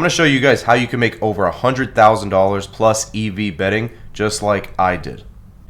I'm going to show you guys how you can make over $100,000 plus EV betting just like I did.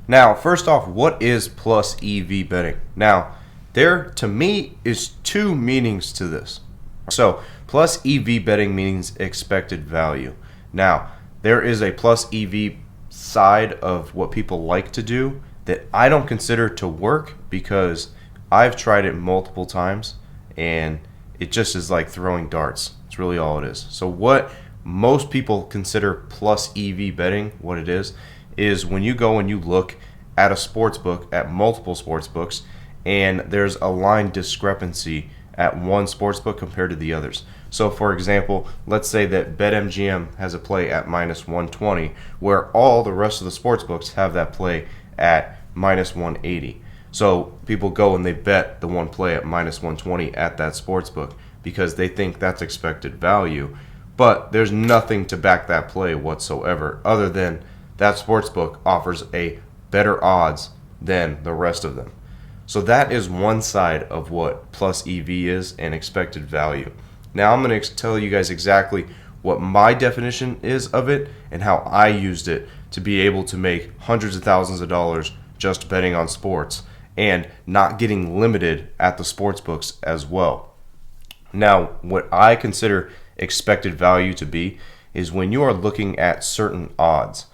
Now, first off, what is plus EV betting? Now, there to me is two meanings to this. So, plus EV betting means expected value. Now, there is a plus EV side of what people like to do that I don't consider to work because I've tried it multiple times and it just is like throwing darts. It's really all it is. So what most people consider plus EV betting, what it is when you go and you look at a sports book, at multiple sports books, and there's a line discrepancy at one sports book compared to the others. So for example, let's say that BetMGM has a play at minus 120 where all the rest of the sports books have that play at minus 180. So people go and they bet the one play at minus 120 at that sports book because they think that's expected value, but there's nothing to back that play whatsoever other than that sports book offers a better odds than the rest of them. So that is one side of what plus EV is and expected value. Now I'm going to tell you guys exactly what my definition is of it and how I used it to be able to make hundreds of thousands of dollars just betting on sports and not getting limited at the sports books as well. Now, what I consider expected value to be is when you are looking at certain odds.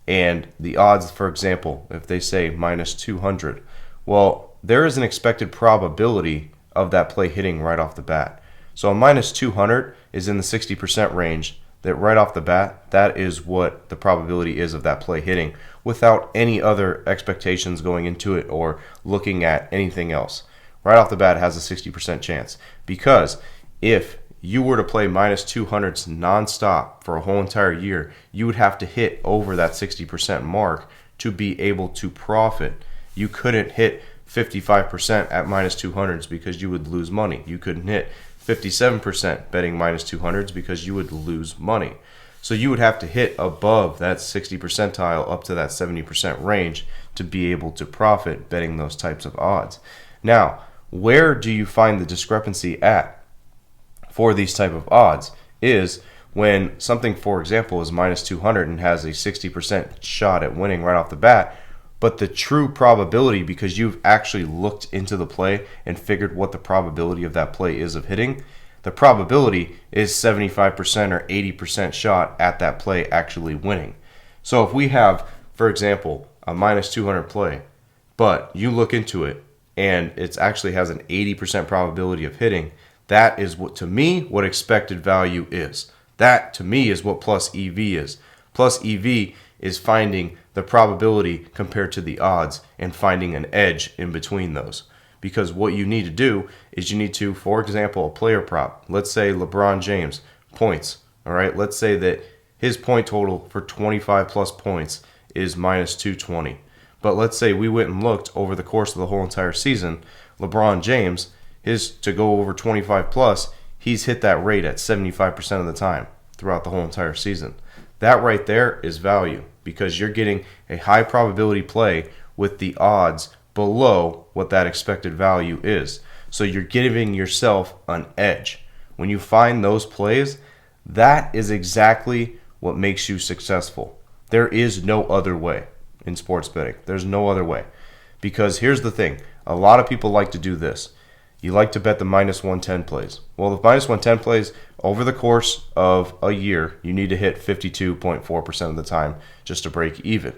And the odds, for example, if they say minus 200, well, there is an expected probability of that play hitting right off the bat. So a minus 200 is in the 60% range. That right off the bat, that is what the probability is of that play hitting without any other expectations going into it or looking at anything else. Right off the bat, it has a 60% chance. Because if you were to play minus 200s nonstop for a whole entire year, you would have to hit over that 60% mark to be able to profit. You couldn't hit 55% at minus 200s because you would lose money. You couldn't hit 57% betting minus 200s because you would lose money. So you would have to hit above that 60 percentile up to that 70% range to be able to profit betting those types of odds. Now, where do you find the discrepancy at for these type of odds is when something, for example, is minus 200 and has a 60% shot at winning right off the bat, but the true probability, because you've actually looked into the play and figured what the probability of that play is of hitting, the probability is 75% or 80% shot at that play actually winning. So if we have, for example, a minus 200 play, but you look into it and it actually has an 80% probability of hitting, that is what, to me, what expected value is. That, to me, is what plus EV is. Plus EV is finding the probability compared to the odds and finding an edge in between those. Because what you need to do is you need to, for example, a player prop. Let's say LeBron James, points. All right, let's say that his point total for 25 plus points is minus 220. But let's say we went and looked over the course of the whole entire season, LeBron James, his to go over 25 plus, he's hit that rate at 75% of the time throughout the whole entire season. That right there is value because you're getting a high probability play with the odds below what that expected value is. So you're giving yourself an edge. When you find those plays, that is exactly what makes you successful. There is no other way in sports betting. There's no other way. Because here's the thing. A lot of people like to do this. You like to bet the minus 110 plays. Well, the minus 110 plays, over the course of a year, you need to hit 52.4% of the time just to break even.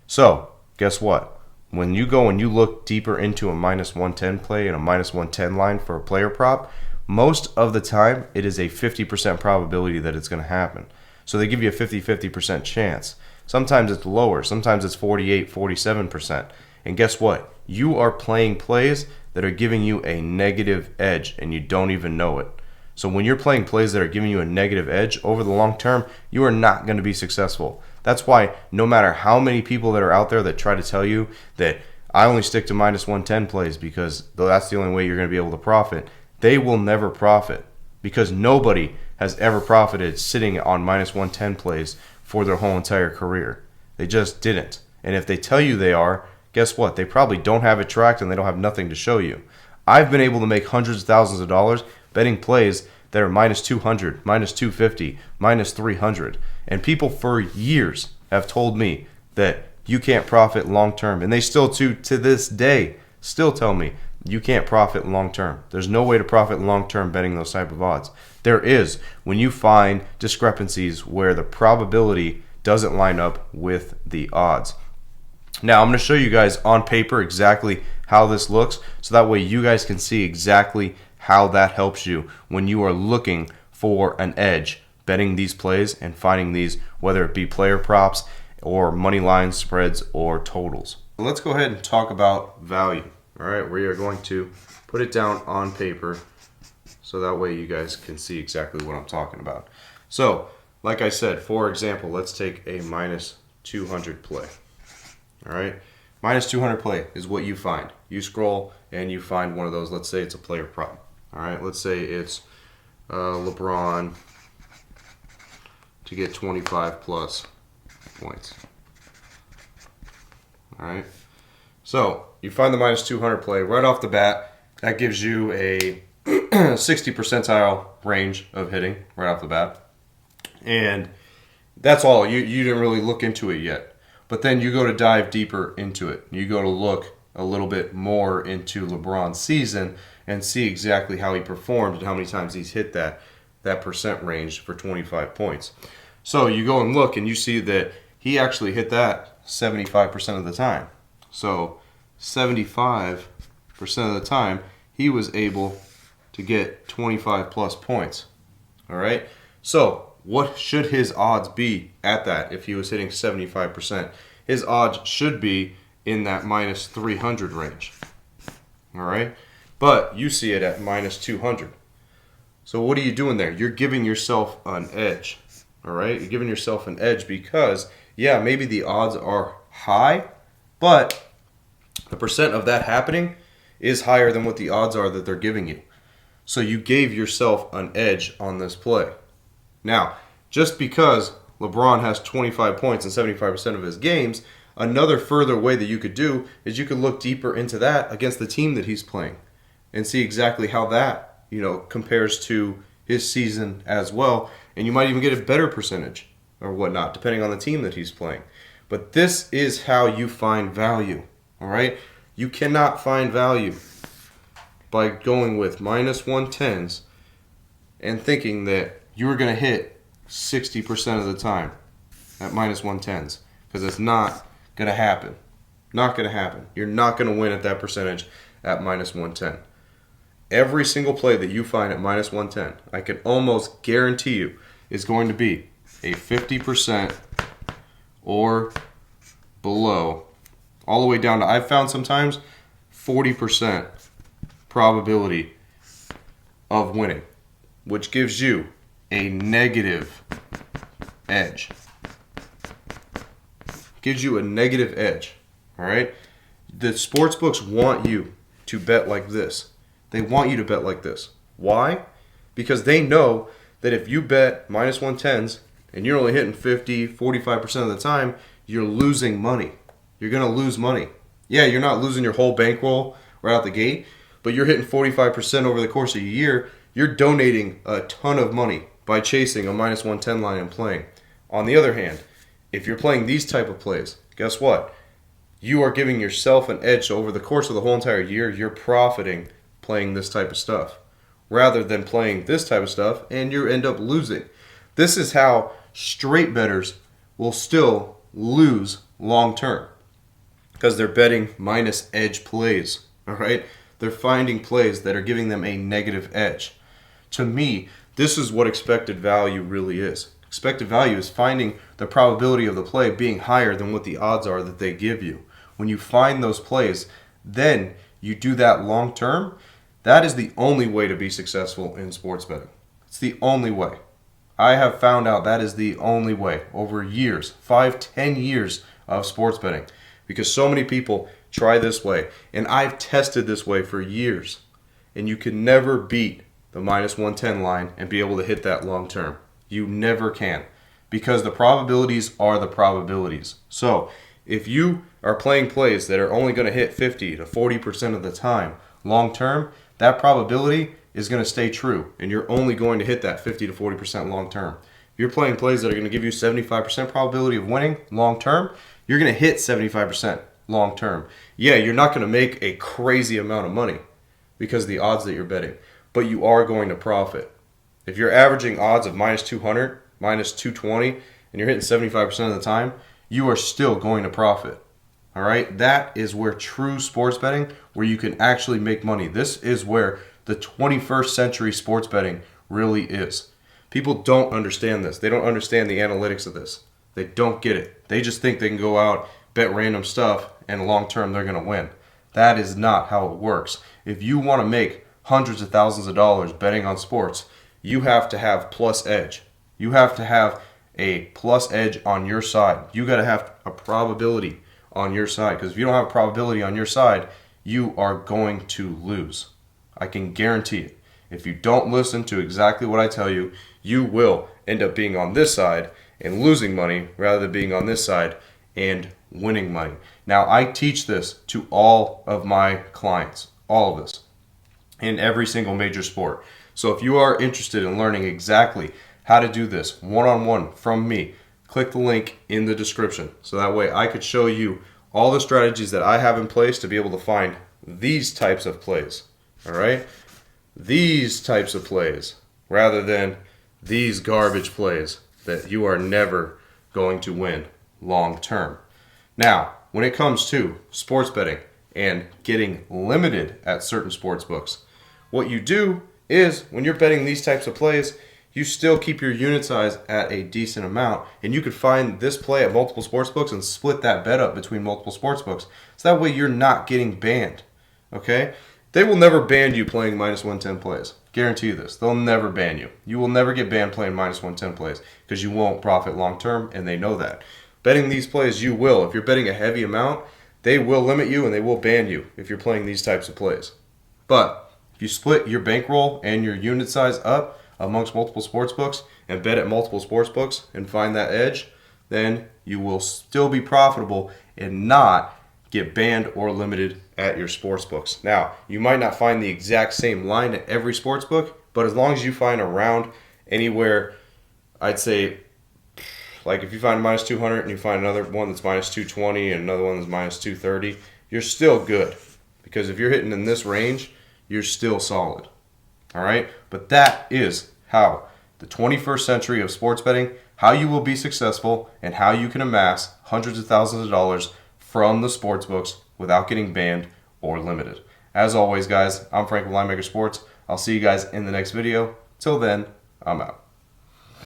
So, guess what? When you go and you look deeper into a minus 110 play and a minus 110 line for a player prop, most of the time it is a 50% probability that it's going to happen. So they give you a 50% chance. Sometimes it's lower. Sometimes it's 48, 47%. And guess what? You are playing plays that are giving you a negative edge and you don't even know it. So when you're playing plays that are giving you a negative edge over the long term, you are not going to be successful. That's why no matter how many people that are out there that try to tell you that I only stick to minus 110 plays because that's the only way you're going to be able to profit, they will never profit because nobody has ever profited sitting on minus 110 plays for their whole entire career. They just didn't. And if they tell you they are, guess what? They probably don't have it tracked and they don't have nothing to show you. I've been able to make hundreds of thousands of dollars betting plays that are minus 200, minus 250, minus 300. And people for years have told me that you can't profit long term. And they still, to this day, still tell me you can't profit long term. There's no way to profit long term betting those type of odds. There is when you find discrepancies where the probability doesn't line up with the odds. Now, I'm going to show you guys on paper exactly how this looks, so that way you guys can see exactly how that helps you when you are looking for an edge betting these plays and finding these, whether it be player props or money line spreads or totals. Let's go ahead and talk about value. All right, we are going to put it down on paper so that way you guys can see exactly what I'm talking about. So, like I said, for example, let's take a minus 200 play. All right, minus 200 play is what you find. You scroll and you find one of those. Let's say it's a player prop. All right, let's say it's LeBron to get 25 plus points. All right, so you find the minus 200 play right off the bat. That gives you a 60 percentile range of hitting right off the bat. And that's all. You didn't really look into it yet. But then you go to dive deeper into it. You go to look a little bit more into LeBron's season and see exactly how he performed and how many times he's hit that percent range for 25 points. So you go and look and you see that he actually hit that 75% of the time. So 75% of the time he was able to get 25 plus points. All right? So what should his odds be at that if he was hitting 75%? His odds should be in that minus 300 range. All right? But you see it at minus 200. So what are you doing there? You're giving yourself an edge. All right? You're giving yourself an edge because, yeah, maybe the odds are high, but the percent of that happening is higher than what the odds are that they're giving you. So you gave yourself an edge on this play. Now, just because LeBron has 25 points in 75% of his games, another further way that you could do is you could look deeper into that against the team that he's playing and see exactly how that, compares to his season as well. And you might even get a better percentage or whatnot, depending on the team that he's playing. But this is how you find value, all right? You cannot find value by going with minus 110s and thinking that you are going to hit 60% of the time at minus 110s, because it's not going to happen. Not going to happen. You're not going to win at that percentage at minus 110. Every single play that you find at minus 110, I can almost guarantee you, is going to be a 50% or below, all the way down to, I've found sometimes 40% probability of winning, which gives you a negative edge. Gives you a negative edge, all right? The sports books want you to bet like this. They want you to bet like this. Why? Because they know that if you bet minus 110s and you're only hitting 50, 45% of the time, you're losing money. You're going to lose money. Yeah, you're not losing your whole bankroll right out the gate, but you're hitting 45% over the course of a year. You're donating a ton of money by chasing a minus 110 line and playing. On the other hand, if you're playing these type of plays, guess what? You are giving yourself an edge. So over the course of the whole entire year, you're profiting playing this type of stuff rather than playing this type of stuff and you end up losing. This is how straight bettors will still lose long term, because they're betting minus edge plays, all right? They're finding plays that are giving them a negative edge. To me, this is what expected value really is. Expected value is finding the probability of the play being higher than what the odds are that they give you. When you find those plays, then you do that long term. That is the only way to be successful in sports betting. It's the only way. I have found out that is the only way over years, 5, 10 years of sports betting, because so many people try this way, and I've tested this way for years, and you can never beat the minus 110 line and be able to hit that long term. You never can, because the probabilities are the probabilities. So if you are playing plays that are only going to hit 50 to 40% of the time long term, that probability is going to stay true, and you're only going to hit that 50 to 40% long term. If you're playing plays that are going to give you 75% probability of winning long term, you're going to hit 75% long term. Yeah, you're not going to make a crazy amount of money because of the odds that you're betting, but you are going to profit. If you're averaging odds of minus 200, minus 220, and you're hitting 75% of the time, you are still going to profit. All right? That is where true sports betting, where you can actually make money. This is where the 21st century sports betting really is. People don't understand this. They don't understand the analytics of this. They don't get it. They just think they can go out, bet random stuff, and long term they're going to win. That is not how it works. If you want to make hundreds of thousands of dollars betting on sports, you have to have plus edge. You have to have a plus edge on your side. You got to have a probability on your side, because if you don't have a probability on your side, you are going to lose. I can guarantee it. If you don't listen to exactly what I tell you, you will end up being on this side and losing money rather than being on this side and winning money. Now, I teach this to all of my clients, all of this, in every single major sport. So if you are interested in learning exactly how to do this one-on-one from me, click the link in the description. So that way I could show you all the strategies that I have in place to be able to find these types of plays. All right? These types of plays rather than these garbage plays that you are never going to win long term. Now, when it comes to sports betting and getting limited at certain sports books, what you do is when you're betting these types of plays, you still keep your unit size at a decent amount, and you could find this play at multiple sports books and split that bet up between multiple sports books. So that way you're not getting banned. Okay? They will never ban you playing minus 110 plays. Guarantee you this. They'll never ban you. You will never get banned playing minus 110 plays because you won't profit long term, and they know that. Betting these plays, you will. If you're betting a heavy amount, they will limit you and they will ban you if you're playing these types of plays. But if you split your bankroll and your unit size up amongst multiple sports books and bet at multiple sports books and find that edge, then you will still be profitable and not get banned or limited at your sports books. Now, you might not find the exact same line at every sports book, but as long as you find around anywhere, I'd say, like if you find minus 200 and you find another one that's minus 220 and another one that's minus 230, you're still good. Because if you're hitting in this range, you're still solid. All right? But that is how the 21st century of sports betting, how you will be successful and how you can amass hundreds of thousands of dollars from the sports books without getting banned or limited. As always, guys, I'm Frank with Linemaker Sports. I'll see you guys in the next video. Till then, I'm out.